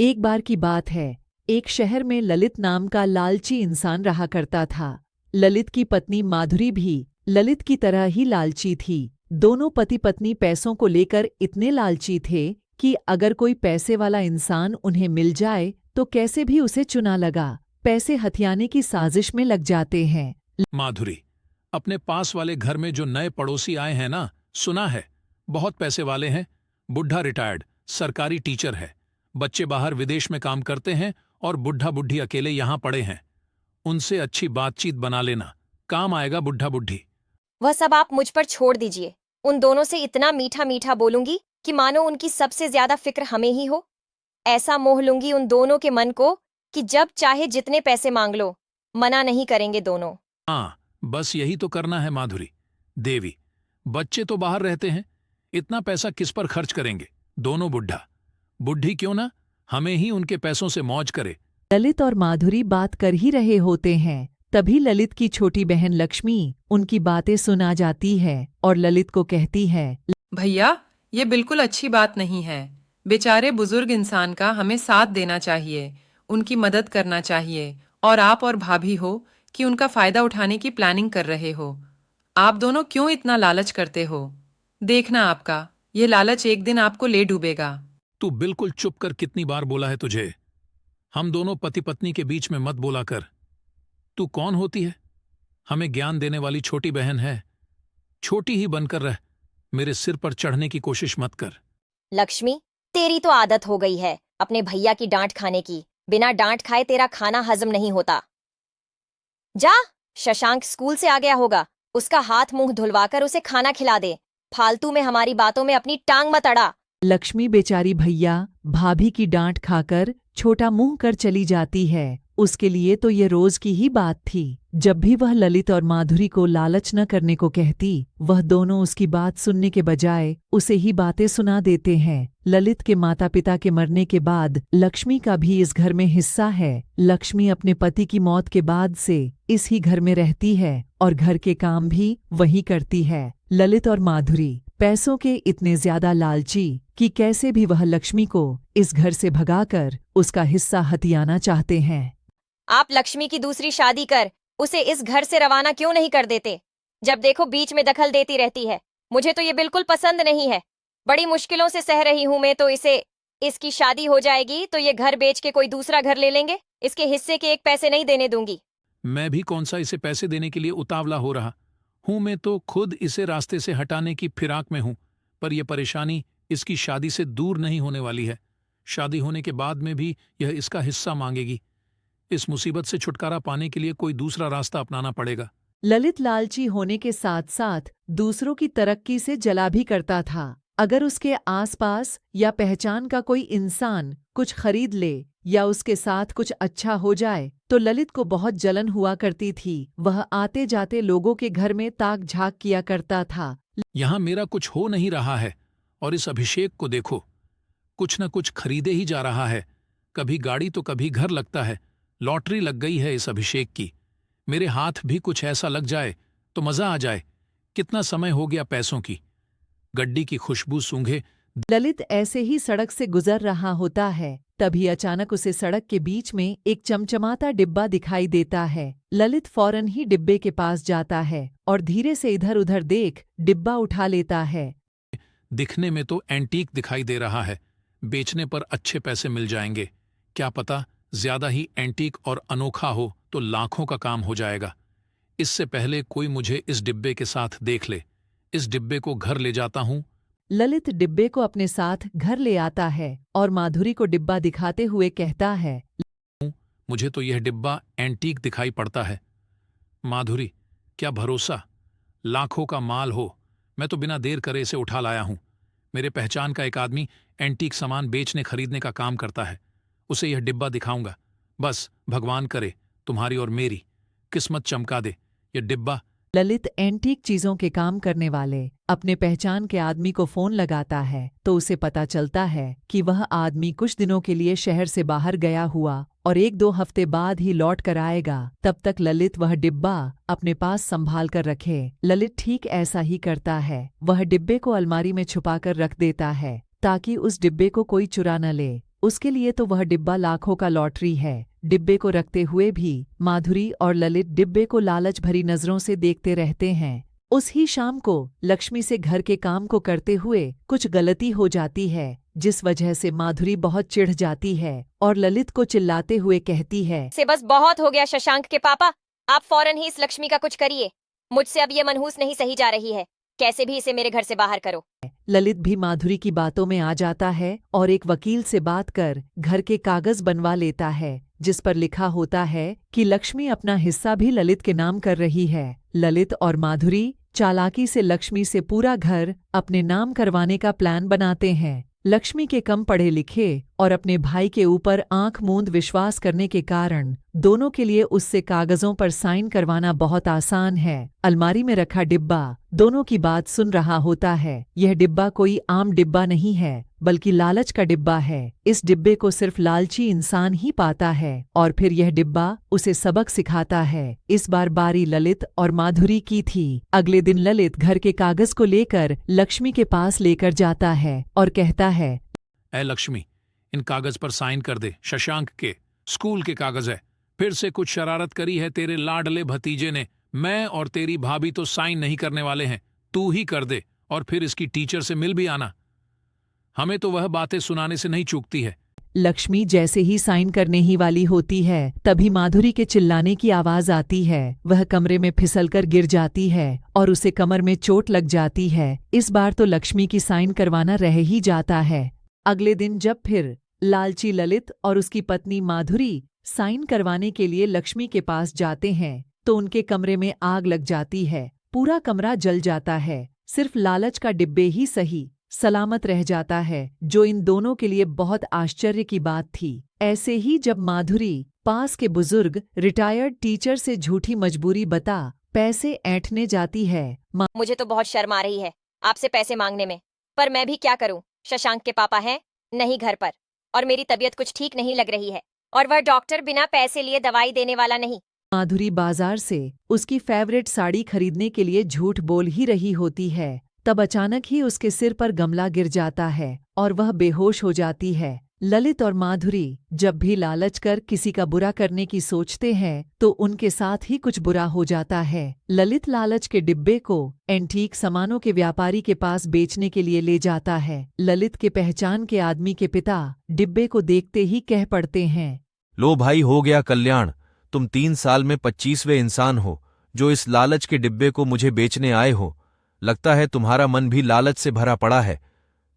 एक बार की बात है, एक शहर में ललित नाम का लालची इंसान रहा करता था। ललित की पत्नी माधुरी भी ललित की तरह ही लालची थी। दोनों पति पत्नी पैसों को लेकर इतने लालची थे कि अगर कोई पैसे वाला इंसान उन्हें मिल जाए तो कैसे भी उसे चुना लगा पैसे हथियाने की साजिश में लग जाते हैं। माधुरी, अपने पास वाले घर में जो नए पड़ोसी आए हैं ना, सुना है बहुत पैसे वाले हैं। बुढ़ा रिटायर्ड सरकारी टीचर है, बच्चे बाहर विदेश में काम करते हैं और बुढ़ा बुढ़ी अकेले यहां पड़े हैं। उनसे अच्छी बातचीत बना लेना, काम आएगा बुढ़ा बुढ़ी। वह सब आप मुझ पर छोड़ दीजिए। उन दोनों से इतना मीठा मीठा बोलूंगी कि मानो उनकी सबसे ज्यादा फिक्र हमें ही हो। ऐसा मोह लूंगी उन दोनों के मन को कि जब चाहे जितने पैसे मांग लो, मना नहीं करेंगे दोनों। हाँ, बस यही तो करना है माधुरी। देवी, बच्चे तो बाहर रहते हैं, इतना पैसा किस पर खर्च करेंगे। दोनों बुढ़ा बुढ़ी क्यों ना हमें ही उनके पैसों से मौज करे। ललित और माधुरी बात कर ही रहे होते हैं, तभी ललित की छोटी बहन लक्ष्मी उनकी बातें सुना जाती है और ललित को कहती है, भैया, ये बिल्कुल अच्छी बात नहीं है। बेचारे बुजुर्ग इंसान का हमें साथ देना चाहिए, उनकी मदद करना चाहिए। और आप और भाभी हो कि उनका फायदा उठाने की प्लानिंग कर रहे हो। आप दोनों क्यों इतना लालच करते हो? देखना, आपका ये लालच एक दिन आपको ले डूबेगा। तू बिल्कुल चुप कर, कितनी बार बोला है तुझे? हम दोनों पति पत्नी के बीच में मत बोला कर। तू कौन होती है? हमें ज्ञान देने वाली छोटी बहन है। छोटी ही बनकर रह, मेरे सिर पर चढ़ने की कोशिश मत कर। लक्ष्मी, तेरी तो आदत हो गई है अपने भैया की डांट खाने की। बिना डांट खाए तेरा खाना हजम नहीं होता। जा, शशांक स्कूल से आ गया होगा, उसका हाथ मुंह धुलवाकर उसे खाना खिला दे। फालतू में हमारी बातों में अपनी टांग मत अड़ा। लक्ष्मी बेचारी भैया भाभी की डांट खाकर छोटा मुंह कर चली जाती है। उसके लिए तो ये रोज की ही बात थी। जब भी वह ललित और माधुरी को लालच न करने को कहती, वह दोनों उसकी बात सुनने के बजाय उसे ही बातें सुना देते हैं। ललित के माता पिता के मरने के बाद लक्ष्मी का भी इस घर में हिस्सा है। लक्ष्मी अपने पति की मौत के बाद से इस ही घर में रहती है और घर के काम भी वही करती है। ललित और माधुरी पैसों के इतने ज्यादा लालची कि कैसे भी वह लक्ष्मी को इस घर से भगाकर उसका हिस्सा हथियाना चाहते हैं। आप लक्ष्मी की दूसरी शादी कर उसे इस घर से रवाना क्यों नहीं कर देते? जब देखो बीच में दखल देती रहती है। मुझे तो ये बिल्कुल पसंद नहीं है। बड़ी मुश्किलों से सह रही हूं मैं तो इसे। इसकी शादी हो जाएगी तो ये घर बेच के कोई दूसरा घर ले लेंगे। इसके हिस्से के एक पैसे नहीं देने दूंगी। मैं भी कौन सा इसे पैसे देने के लिए उतावला हो रहा हूं। मैं तो खुद इसे रास्ते से हटाने की फिराक में हूं। पर यह परेशानी इसकी शादी से दूर नहीं होने वाली है। शादी होने के बाद में भी यह इसका हिस्सा मांगेगी। इस मुसीबत से छुटकारा पाने के लिए कोई दूसरा रास्ता अपनाना पड़ेगा। ललित लालची होने के साथ साथ दूसरों की तरक्की से जला भी करता था। अगर उसके आसपास या पहचान का कोई इंसान कुछ खरीद ले या उसके साथ कुछ अच्छा हो जाए तो ललित को बहुत जलन हुआ करती थी। वह आते जाते लोगों के घर में ताक झाक किया करता था। यहां मेरा कुछ हो नहीं रहा है और इस अभिषेक को देखो, कुछ न कुछ खरीदे ही जा रहा है। कभी गाड़ी तो कभी घर लगता है। लॉटरी लग गई है इस अभिषेक की। मेरे हाथ भी कुछ ऐसा लग जाए तो मजा आ जाए। कितना समय हो गया पैसों की। गड्डी की खुशबू सूंघे। ललित ऐसे ही सड़क से गुजर रहा होता है, तभी अचानक उसे सड़क के बीच में एक चमचमाता डिब्बा दिखाई देता है। ललित फौरन ही डिब्बे के पास जाता है और धीरे से इधर उधर देख डिब्बा उठा लेता है। दिखने में तो एंटीक दिखाई दे रहा है। बेचने पर अच्छे पैसे मिल जाएंगे। क्या पता ज्यादा ही एंटीक और अनोखा हो तो लाखों का काम हो जाएगा। इससे पहले कोई मुझे इस डिब्बे के साथ देख ले। इस डिब्बे को घर ले जाता हूं। ललित डिब्बे को अपने साथ घर ले आता है और माधुरी को डिब्बा दिखाते हुए कहता है, मुझे तो यह डिब्बा एंटीक दिखाई पड़ता है। माधुरी, क्या भरोसा, लाखों का माल हो। मैं तो बिना देर करे इसे उठा लाया हूं। मेरे पहचान का एक आदमी एंटीक सामान बेचने खरीदने का काम करता है। उसे यह डिब्बा दिखाऊंगा। बस भगवान करे तुम्हारी और मेरी किस्मत चमका दे। यह डिब्बा। ललित एंटीक चीजों के काम करने वाले अपने पहचान के आदमी को फोन लगाता है तो उसे पता चलता है कि वह आदमी कुछ दिनों के लिए शहर से बाहर गया हुआ और 1-2 हफ्ते बाद ही लौट कर आएगा। तब तक ललित वह डिब्बा अपने पास संभाल कर रखे। ललित ठीक ऐसा ही करता है। वह डिब्बे को अलमारी में छुपाकर रख देता है ताकि उस डिब्बे को कोई चुरा न ले। उसके लिए तो वह डिब्बा लाखों का लॉटरी है। डिब्बे को रखते हुए भी माधुरी और ललित डिब्बे को लालच भरी नजरों से देखते रहते हैं। उस ही शाम को लक्ष्मी से घर के काम को करते हुए कुछ गलती हो जाती है, जिस वजह से माधुरी बहुत चिढ़ जाती है और ललित को चिल्लाते हुए कहती है, से बस बहुत हो गया शशांक के पापा, आप फौरन ही इस लक्ष्मी का कुछ करिए। मुझसे अब ये मनहूस नहीं सही जा रही है, कैसे भी इसे मेरे घर से बाहर करो। ललित भी माधुरी की बातों में आ जाता है और एक वकील से बात कर घर के कागज बनवा लेता है, जिस पर लिखा होता है कि लक्ष्मी अपना हिस्सा भी ललित के नाम कर रही है। ललित और माधुरी चालाकी से लक्ष्मी से पूरा घर अपने नाम करवाने का प्लान बनाते हैं। लक्ष्मी के कम पढ़े लिखे और अपने भाई के ऊपर आंख मूंद विश्वास करने के कारण दोनों के लिए उससे कागजों पर साइन करवाना बहुत आसान है। अलमारी में रखा डिब्बा दोनों की बात सुन रहा होता है। यह डिब्बा कोई आम डिब्बा नहीं है, बल्कि लालच का डिब्बा है। इस डिब्बे को सिर्फ लालची इंसान ही पाता है और फिर यह डिब्बा उसे सबक सिखाता है। इस बार बारी ललित और माधुरी की थी। अगले दिन ललित घर के कागज को लेकर लक्ष्मी के पास लेकर जाता है और कहता है, ऐ लक्ष्मी, इन कागज पर साइन कर दे। शशांक के स्कूल के कागज है। फिर से कुछ शरारत करी है तेरे लाडले भतीजे ने। मैं और तेरी भाभी तो साइन नहीं करने वाले हैं, तू ही कर दे और फिर इसकी टीचर से मिल भी आना। हमें तो वह बातें सुनाने से नहीं चूकती है। लक्ष्मी जैसे ही साइन करने ही वाली होती है, तभी माधुरी के चिल्लाने की आवाज आती है। वह कमरे में फिसलकर गिर जाती है और उसे कमर में चोट लग जाती है। इस बार तो लक्ष्मी की साइन करवाना रह ही जाता है। अगले दिन जब फिर लालची ललित और उसकी पत्नी माधुरी साइन करवाने के लिए लक्ष्मी के पास जाते हैं, तो उनके कमरे में आग लग जाती है। पूरा कमरा जल जाता है। सिर्फ लालच का डिब्बे ही सही सलामत रह जाता है, जो इन दोनों के लिए बहुत आश्चर्य की बात थी। ऐसे ही जब माधुरी पास के बुजुर्ग रिटायर्ड टीचर से झूठी मजबूरी बता पैसे ऐंठने जाती है। मुझे तो बहुत शर्म आ रही है आपसे पैसे मांगने में, पर मैं भी क्या करूं। शशांक के पापा हैं नहीं घर पर, और मेरी तबीयत कुछ ठीक नहीं लग रही है, और वह डॉक्टर बिना पैसे लिए दवाई देने वाला नहीं। माधुरी बाजार से उसकी फेवरेट साड़ी खरीदने के लिए झूठ बोल ही रही होती है। तब अचानक ही उसके सिर पर गमला गिर जाता है और वह बेहोश हो जाती है। ललित और माधुरी जब भी लालच कर किसी का बुरा करने की सोचते हैं, तो उनके साथ ही कुछ बुरा हो जाता है। ललित लालच के डिब्बे को एंटीक सामानों के व्यापारी के पास बेचने के लिए ले जाता है। ललित के पहचान के आदमी के पिता डिब्बे को देखते ही कह पड़ते हैं, लो भाई, हो गया कल्याण। तुम 3 साल में 25वें इंसान हो जो इस लालच के डिब्बे को मुझे बेचने आए हो। लगता है तुम्हारा मन भी लालच से भरा पड़ा है,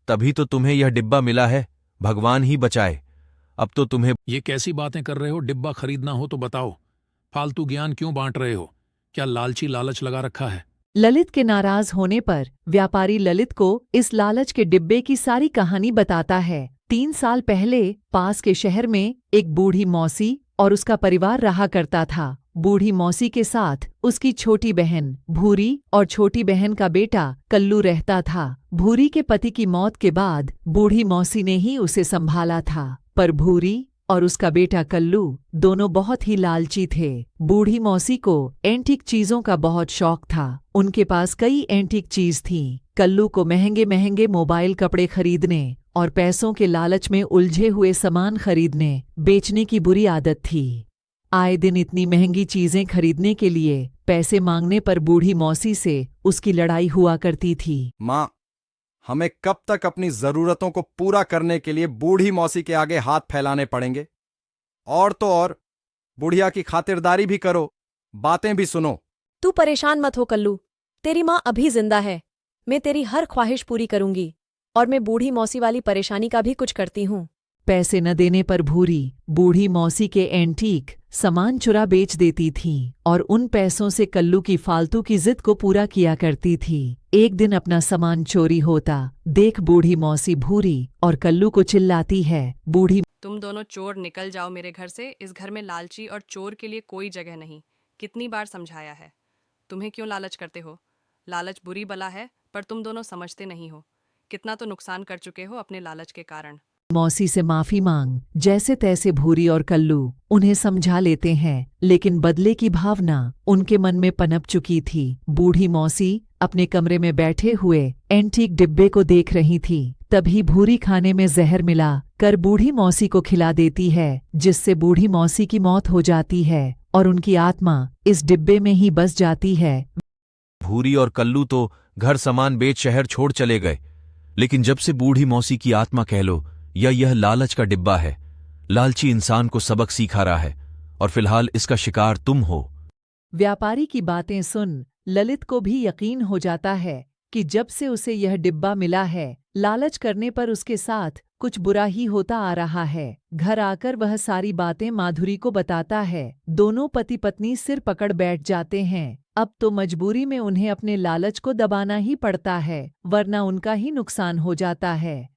तभी तो तुम्हें यह डिब्बा मिला है। भगवान ही बचाए। अब तो तुम्हें ये कैसी बातें कर रहे हो? डिब्बा खरीदना हो तो बताओ, फालतू ज्ञान क्यों बांट रहे हो? क्या लालची लालच लगा रखा है? ललित के नाराज होने पर व्यापारी ललित को इस लालच के डिब्बे की सारी कहानी बताता है। 3 साल पहले पास के शहर में एक बूढ़ी मौसी और उसका परिवार रहा करता था। बूढ़ी मौसी के साथ उसकी छोटी बहन भूरी और छोटी बहन का बेटा कल्लू रहता था। भूरी के पति की मौत के बाद बूढ़ी मौसी ने ही उसे संभाला था, पर भूरी और उसका बेटा कल्लू दोनों बहुत ही लालची थे। बूढ़ी मौसी को एंटीक चीजों का बहुत शौक था। उनके पास कई एंटीक चीज थी। कल्लू को महंगे महंगे मोबाइल कपड़े खरीदने और पैसों के लालच में उलझे हुए सामान खरीदने बेचने की बुरी आदत थी। आए दिन इतनी महंगी चीजें खरीदने के लिए पैसे मांगने पर बूढ़ी मौसी से उसकी लड़ाई हुआ करती थी। माँ, हमें कब तक अपनी जरूरतों को पूरा करने के लिए बूढ़ी मौसी के आगे हाथ फैलाने पड़ेंगे? और तो और बुढ़िया की खातिरदारी भी करो, बातें भी सुनो। तू परेशान मत हो कल्लू, तेरी माँ अभी जिंदा है। मैं तेरी हर ख्वाहिश पूरी करूंगी, और मैं बूढ़ी मौसी वाली परेशानी का भी कुछ करती हूँ। पैसे न देने पर भूरी बूढ़ी मौसी के एंटीक सामान चुरा बेच देती थी और उन पैसों से कल्लू की फालतू की जिद को पूरा किया करती थी। एक दिन अपना सामान चोरी होता देख बूढ़ी मौसी भूरी और कल्लू को चिल्लाती है, बूढ़ी तुम दोनों चोर निकल जाओ मेरे घर से। इस घर में लालची और चोर के लिए कोई जगह नहीं। कितनी बार समझाया है। तुम्हें क्यों लालच करते हो? लालच बुरी बला है, पर तुम दोनों समझते नहीं हो। कितना तो नुकसान कर चुके हो अपने लालच के कारण। मौसी से माफी मांग जैसे तैसे भूरी और कल्लू उन्हें समझा लेते हैं, लेकिन बदले की भावना उनके मन में पनप चुकी थी। बूढ़ी मौसी अपने कमरे में बैठे हुए एंटीक डिब्बे को देख रही थी। तभी भूरी खाने में जहर मिला कर बूढ़ी मौसी को खिला देती है, जिससे बूढ़ी मौसी की मौत हो जाती है और उनकी आत्मा इस डिब्बे में ही बस जाती है। भूरी और कल्लू तो घर सामान बेच शहर छोड़ चले गए, लेकिन जब से बूढ़ी मौसी की आत्मा कह लो या यह लालच का डिब्बा है, लालची इंसान को सबक सिखा रहा है और फिलहाल इसका शिकार तुम हो। व्यापारी की बातें सुन ललित को भी यकीन हो जाता है कि जब से उसे यह डिब्बा मिला है, लालच करने पर उसके साथ कुछ बुरा ही होता आ रहा है। घर आकर वह सारी बातें माधुरी को बताता है। दोनों पति पत्नी सिर पकड़ बैठ जाते हैं। अब तो मजबूरी में उन्हें अपने लालच को दबाना ही पड़ता है, वरना उनका ही नुकसान हो जाता है।